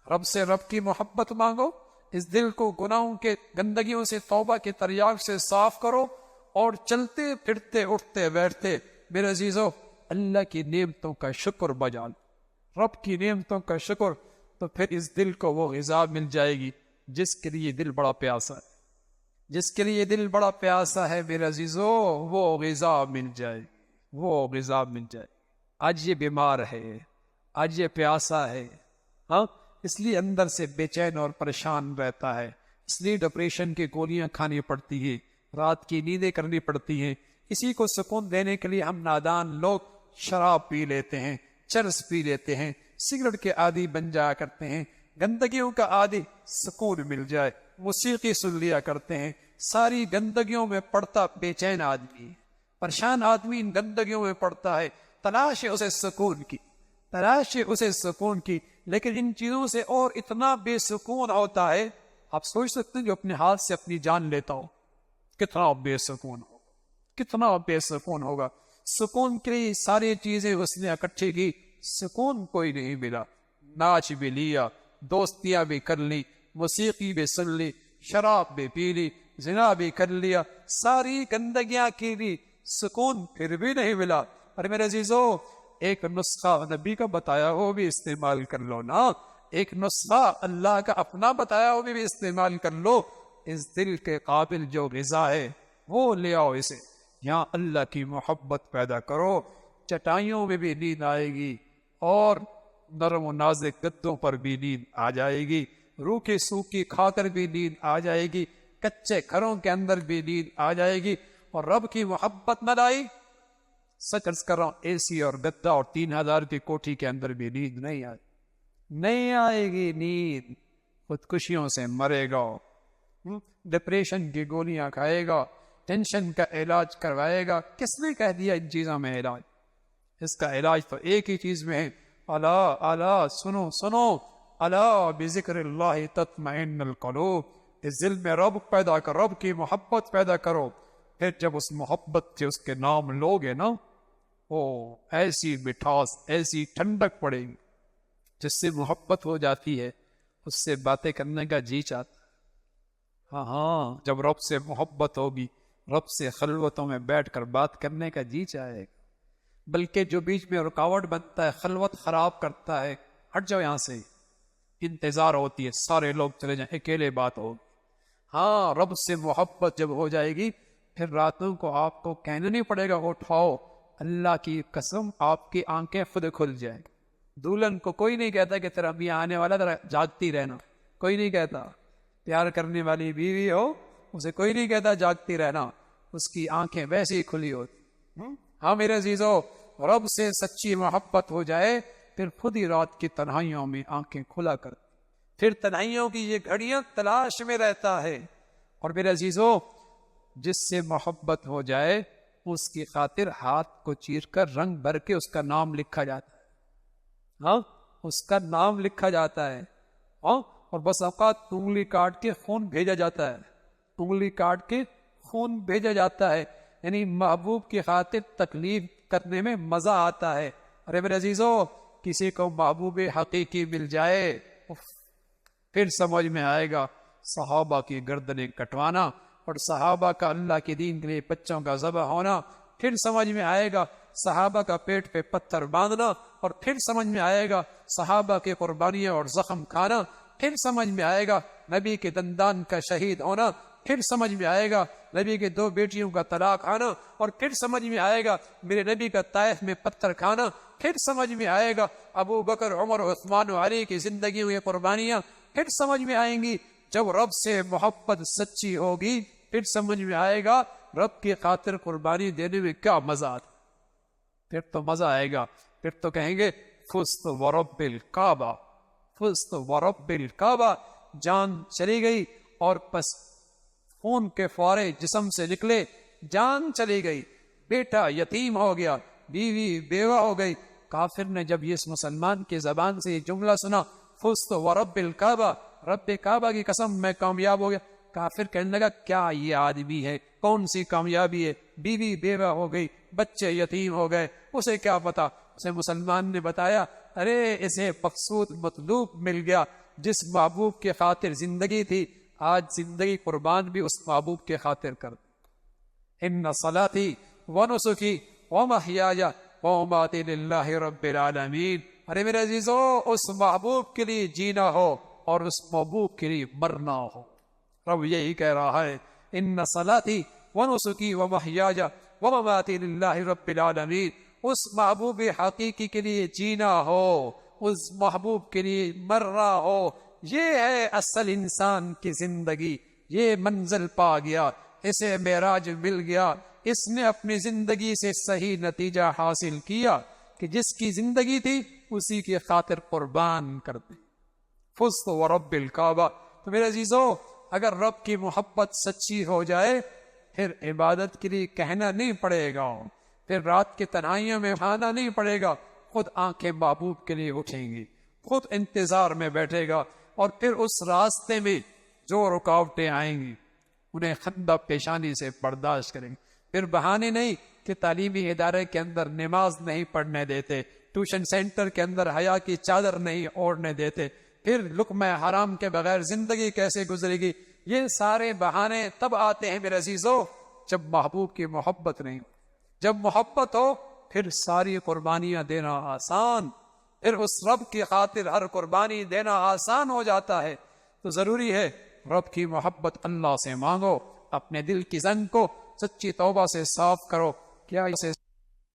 رب سے رب کی محبت مانگو، اس دل کو گناہوں کے گندگیوں سے توبہ کے تریاق سے صاف کرو، اور چلتے پھرتے اٹھتے بیٹھتے میرے عزیزو اللہ کی نعمتوں کا شکر بجا لو، رب کی نعمتوں کا شکر، تو پھر اس دل کو وہ غذا مل جائے گی جس کے لیے دل بڑا پیاسا ہے، جس کے لیے دل بڑا پیاسا ہے میرے عزیزو، وہ غذا مل جائے، وہ غذا مل جائے۔ آج یہ بیمار ہے، آج یہ پیاسا ہے، ہاں، اس لیے اندر سے بے چین اور پریشان رہتا ہے، اس لیے ڈپریشن کی گولیاں کھانی پڑتی ہیں، رات کی نیندیں کرنی پڑتی ہیں۔ اسی کو سکون دینے کے لیے ہم نادان لوگ شراب پی لیتے ہیں، چرس پی لیتے ہیں، سگریٹ کے عادی بن جایا کرتے ہیں، گندگیوں کا عادی، سکون مل جائے موسیقی سن لیا کرتے ہیں۔ ساری گندگیوں میں پڑتا بے چین آدمی، پریشان آدمی ان گندگیوں میں پڑتا ہے، تلاش ہے اسے سکون کی، تلاش ہے اسے سکون کی، لیکن ان چیزوں سے اور اتنا بے سکون ہوتا ہے، آپ سوچ سکتے ہیں جو اپنے ہاتھ سے اپنی جان لیتا ہو کتنا بے سکون ہوگا، کتنا بے سکون ہوگا۔ سکون کے لیے ساری چیزیں اس نے اکٹھی کی، سکون کوئی نہیں ملا، ناچ بھی لیا، دوستیاں بھی کر لی، موسیقی بھی سن لی، شراب بھی پی لی، زنا بھی کر لیا، ساری گندگیاں کی لی، سکون پھر بھی نہیں ملا۔ اور میرے عزیزو ایک نسخہ نبی کا بتایا وہ بھی استعمال کر لو نا، ایک نسخہ اللہ کا اپنا بتایا وہ بھی استعمال کر لو، اس دل کے قابل جو غذا ہے وہ لے آؤ اسے، یہاں اللہ کی محبت پیدا کرو، چٹائیوں میں بھی نیند آئے گی، اور نرم و نازک گدوں پر بھی نیند آ جائے گی، روکھی سوکھی کھا کر بھی نیند آ جائے گی، کچے گھروں کے اندر بھی نیند آ جائے گی، اور رب کی محبت نہ لائی، سچ عرض کر رہا ہوں، اے سی اور گدا اور 3000 کی کوٹھی کے اندر بھی نیند نہیں آئے گی نیند، خودکشیوں سے مرے گا، ڈپریشن کی گولیاں کھائے گا، ٹینشن کا علاج کروائے گا۔ کس نے کہہ دیا ان چیزوں میں علاج؟ اس کا علاج تو ایک ہی چیز میں ہے، الا سنو سنو، الا بذکر اللہ تطمئن القلوب، اس دل میں رب پیدا کرو، رب کی محبت پیدا کرو، پھر جب اس محبت سے اس کے نام لوگے نا، وہ ایسی مٹھاس، ایسی ٹھنڈک پڑے گی، جس سے محبت ہو جاتی ہے اس سے باتیں کرنے کا جی چاہتا۔ ہاں جب رب سے محبت ہوگی، رب سے خلوتوں میں بیٹھ کر بات کرنے کا جی چاہے گا، بلکہ جو بیچ میں رکاوٹ بنتا ہے، خلوت خراب کرتا ہے، ہٹ جاؤ یہاں سے، انتظار ہوتی ہے سارے لوگ چلے جائیں، اکیلے بات ہوگی۔ ہاں رب سے محبت جب ہو جائے گی، پھر راتوں کو آپ کو کہنا نہیں پڑے گا اٹھاؤ، اللہ کی قسم آپ کی آنکھیں خود کھل جائیں۔ دلہن کو کوئی نہیں کہتا کہ تیرا میاں آنے والا، ذرا جاگتی رہنا، کوئی نہیں کہتا۔ پیار کرنے والی بیوی ہو، اسے کوئی نہیں کہتا جاگتی رہنا، اس کی آنکھیں ویسے ہی کھلی ہوتی۔ ہاں میرے عزیزو، رب سے سچی محبت ہو جائے، پھر خود ہی رات کی تنہائیوں میں آنکھیں کھلا کر، پھر تنہائیوں کی یہ گھڑیاں تلاش میں رہتا ہے۔ اور میرے عزیزو، جس سے محبت ہو جائے اس کی خاطر ہاتھ کو چیر کر رنگ بھر کے اس کا نام لکھا جاتا ہے، ہاں اس کا نام لکھا جاتا ہے، ہاں، اور بس اوقات انگلی کاٹ کے خون بھیجا جاتا ہے، انگلی کاٹ کے خون بھیجا جاتا ہے، یعنی محبوب کی خاطر تکلیف کرنے میں مزہ آتا ہے۔ ارے میرے عزیزو، کسی کو محبوب حقیقی مل جائے پھر سمجھ میں آئے گا صحابہ کی گردنیں کٹوانا اور صحابہ کا اللہ کے دین کے لیے بچوں کا ذبح ہونا، پھر سمجھ میں آئے گا صحابہ کا پیٹ پہ پتھر باندھنا، اور پھر سمجھ میں آئے گا صحابہ کی قربانیاں اور زخم کھانا، پھر سمجھ میں آئے گا نبی کے دندان کا شہید ہونا، پھر سمجھ میں آئے گا نبی کے 2 بیٹیوں کا طلاق آنا، اور پھر سمجھ میں آئے گا میرے نبی کا طائف میں پتھر کھانا، پھر سمجھ میں آئے گا ابو بکر، عمر، عثمان و علی کی زندگیوں کی قربانیاں، پھر سمجھ میں آئیں گی جب رب سے محبت سچی ہوگی، پھر سمجھ میں آئے گا رب کی خاطر قربانی دینے میں کیا مزہ آتا، پھر تو مزہ آئے گا، پھر تو کہیں گے فزت ورب الکعبہ، فزت ورب الکعبہ، جان چلی گئی اور پس خون کے فوارے جسم سے نکلے، جان چلی گئی، بیٹا یتیم ہو گیا، بیوی بیوہ ہو گئی۔ کافر نے جب یہ اس مسلمان کی زبان سے یہ جملہ سنا، فزت ورب الکعبہ، رب کعبہ کی قسم میں کامیاب ہو گیا، کافر کہنے لگا کیا یہ آدمی ہے، کون سی کامیابی ہے، بیوی بیوہ ہو گئی، بچے یتیم ہو گئے، اسے کیا پتا۔ اسے مسلمان نے بتایا ارے اسے مقصود مطلوب مل گیا، جس محبوب کے خاطر زندگی تھی آج زندگی قربان بھی اس محبوب کے خاطر کر دیں۔ ان صلاتی ونسکی ومحیای ومماتی للہ رب العالمین۔ ارے میرے عزیزو، اس محبوب کے لیے جینا ہو اور اس محبوب کے لیے مرنا ہو۔ رب یہی کہہ رہا ہے، ان صلاتی ونسکی ومحیای ومماتی للہ رب العالمین۔ اس محبوب حقیقی کے لیے جینا ہو، اس محبوب کے لیے مرنا ہو، یہ ہے اصل انسان کی زندگی۔ یہ منزل پا گیا، اسے معراج مل گیا، اس نے اپنی زندگی سے صحیح نتیجہ حاصل کیا کہ جس کی زندگی تھی اسی کی خاطر قربان کر دی۔ فزت ورب الکعبہ۔ تو میرے عزیزو، اگر رب کی محبت سچی ہو جائے پھر عبادت کے لیے کہنا نہیں پڑے گا، پھر رات کی تنہائیوں میں کھانا نہیں پڑے گا، خود آنکھیں محبوب کے لیے اٹھیں گی، خود انتظار میں بیٹھے گا، اور پھر اس راستے میں جو رکاوٹیں آئیں گی انہیں خندہ پیشانی سے برداشت کریں گے۔ پھر بہانے نہیں کہ تعلیمی ادارے کے اندر نماز نہیں پڑھنے دیتے، ٹیوشن سینٹر کے اندر حیا کی چادر نہیں اوڑھنے دیتے، پھر لقمہ حرام کے بغیر زندگی کیسے گزرے گی۔ یہ سارے بہانے تب آتے ہیں میرے عزیزو جب محبوب کی محبت نہیں ہو۔ جب محبت ہو پھر ساری قربانیاں دینا آسان، پھر اس رب کی خاطر ہر قربانی دینا آسان ہو جاتا ہے۔ تو ضروری ہے رب کی محبت اللہ سے مانگو، اپنے دل کی زنگ کو سچی توبہ سے صاف کرو۔ کیا اسے